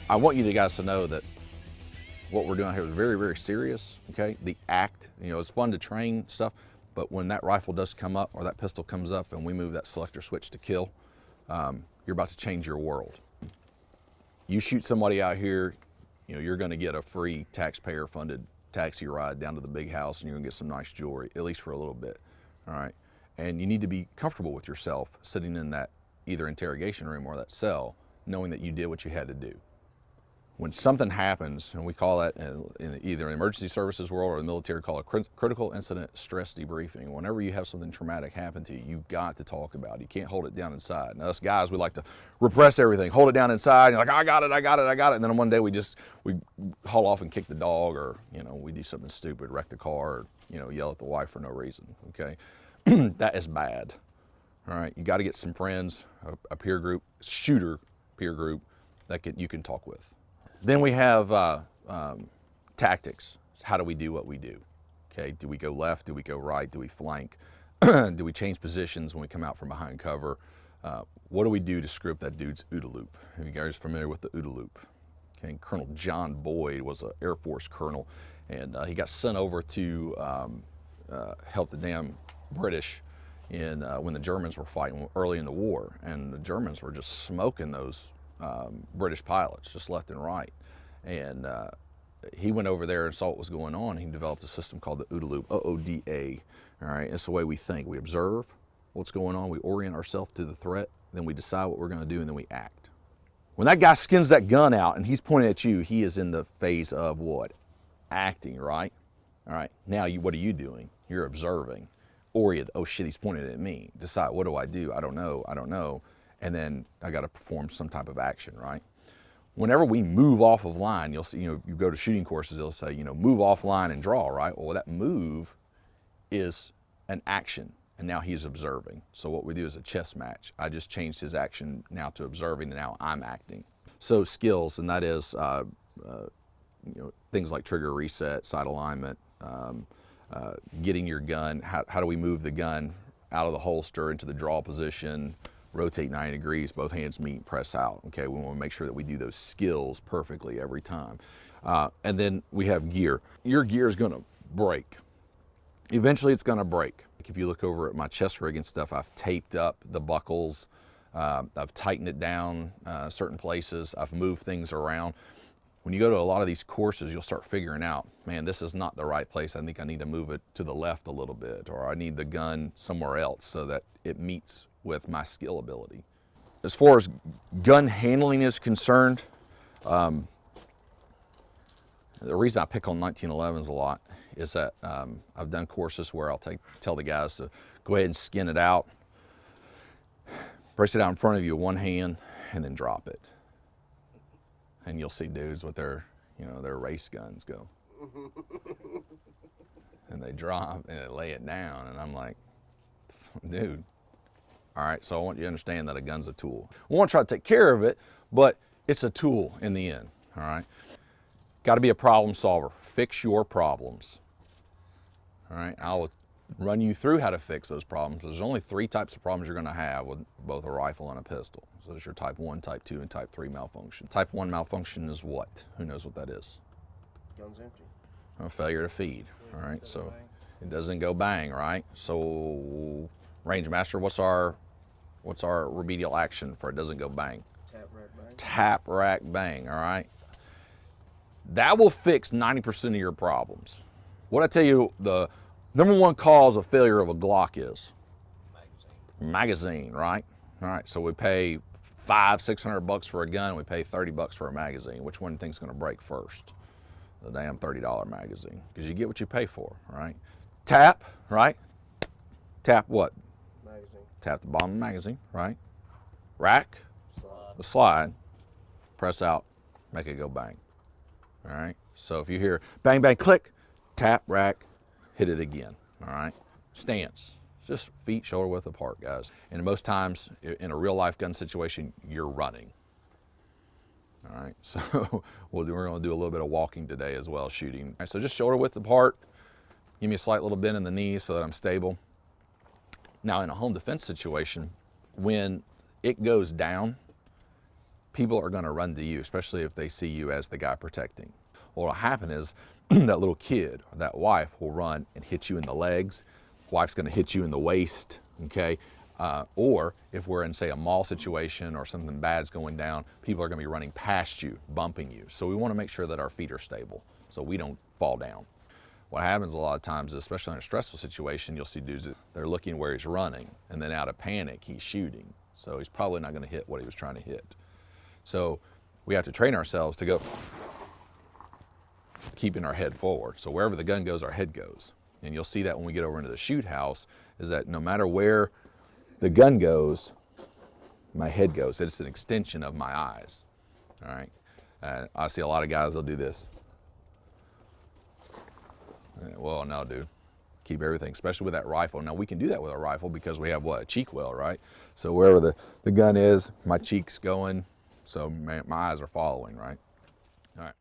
I want you guys to know that what we're doing here is very, very serious, okay? The act, you know, it's fun to train stuff, but when that rifle does come up or that pistol comes up and we move that selector switch to kill, you're about to change your world. You shoot somebody out here, you know, you're gonna get a free taxpayer-funded taxi ride down to the big house, and you're gonna get some nice jewelry, at least for a little bit, all right? And you need to be comfortable with yourself sitting in that either interrogation room or that cell, knowing that you did what you had to do. When something happens, and we call that in either emergency services world or the military, call it critical incident stress debriefing. Whenever you have something traumatic happen to you, you've got to talk about it. You can't hold it down inside. Now, us guys, we like to repress everything, hold it down inside. You're like, I got it. And then one day we haul off and kick the dog, or, you know, we do something stupid, wreck the car, or, you know, yell at the wife for no reason, okay? That is bad, all right? You got to get some friends, a peer group, shooter peer group that you can talk with. Then we have tactics. How do we do what we do? Okay, do we go left? Do we go right? Do we flank? Do we change positions when we come out from behind cover? What do we do to screw up that dude's OODA loop? Are you guys familiar with the OODA loop? Okay, Colonel John Boyd was an Air Force colonel, and he got sent over to help the damn British when the Germans were fighting early in the war, and the Germans were just smoking those British pilots just left and right. And he went over there and saw what was going on. He developed a system called the OODA loop, O-O-D-A. All right, it's the way we think. We observe what's going on, we orient ourselves to the threat, then we decide what we're going to do, and then we act. When that guy skins that gun out and he's pointing at you, he is in the phase of what? Acting, right? All right, now what are you doing? You're observing. Orient, oh shit, he's pointing at me. Decide, what do? I don't know. And then I got to perform some type of action, right? Whenever we move off of line, you'll see, you know, you go to shooting courses, they'll say, you know, move off line and draw, right? Well, that move is an action, and now he's observing. So what we do is a chess match. I just changed his action now to observing, and now I'm acting. So skills, and that is, you know, things like trigger reset, sight alignment, getting your gun. How do we move the gun out of the holster into the draw position? Rotate 90 degrees, both hands meet, press out. Okay, we want to make sure that we do those skills perfectly every time. And then we have gear. Your gear is going to break. Eventually it's going to break. If you look over at my chest rig and stuff, I've taped up the buckles, I've tightened it down certain places, I've moved things around. When you go to a lot of these courses, you'll start figuring out, man, this is not the right place. I think I need to move it to the left a little bit, or I need the gun somewhere else so that it meets with my skill ability. As far as gun handling is concerned, the reason I pick on 1911s a lot is that I've done courses where I'll tell the guys to go ahead and skin it out, brace it out in front of you with one hand, and then drop it. And you'll see dudes with their, you know, their race guns go. And they drop and they lay it down, and I'm like, dude. All right, so I want you to understand that a gun's a tool. We want to try to take care of it, but it's a tool in the end, all right? Got to be a problem solver. Fix your problems, all right? I'll run you through how to fix those problems. There's only 3 types of problems you're going to have with both a rifle and a pistol. So there's your type 1, type 2, and type 3 malfunction. Type 1 malfunction is what? Who knows what that is? Gun's empty. A failure to feed, all right? So it doesn't go bang, right? So Range Master, what's our remedial action for it doesn't go bang? Tap, rack, bang. Tap, rack, bang, all right? That will fix 90% of your problems. What I tell you, the number 1 cause of failure of a Glock is? Magazine, right? All right, so we pay $500-600 for a gun, and we pay $30 for a magazine. Which one do you think is gonna break first? The damn $30 magazine, because you get what you pay for, right? Tap, right? Tap what? Magazine. Tap the bottom of the magazine, right? Rack, Slide. the slide, press out, make it go bang. All right, so if you hear bang, bang, click, tap, rack, hit it again, all right? Stance, just feet shoulder width apart, guys. And most times in a real life gun situation, you're running. All right, so we're gonna do a little bit of walking today as well, shooting. All right, so just shoulder width apart, give me a slight little bend in the knee so that I'm stable. Now in a home defense situation, when it goes down, people are gonna run to you, especially if they see you as the guy protecting. What'll happen is that little kid or that wife will run and hit you in the legs. Wife's gonna hit you in the waist, okay? Or if we're in, say, a mall situation or something bad's going down, people are gonna be running past you, bumping you. So we wanna make sure that our feet are stable so we don't fall down. What happens a lot of times, especially in a stressful situation, you'll see dudes that they're looking where he's running, and then out of panic, he's shooting. So he's probably not gonna hit what he was trying to hit. So we have to train ourselves to go keeping our head forward. So wherever the gun goes, our head goes. And you'll see that when we get over into the shoot house, is that no matter where the gun goes, my head goes. It's an extension of my eyes, all right? And I see a lot of guys, they'll do this. Well, no, dude, keep everything, especially with that rifle. Now, we can do that with a rifle because we have, what, a cheek well, right? So wherever the gun is, my cheek's going, so my eyes are following, right? All right.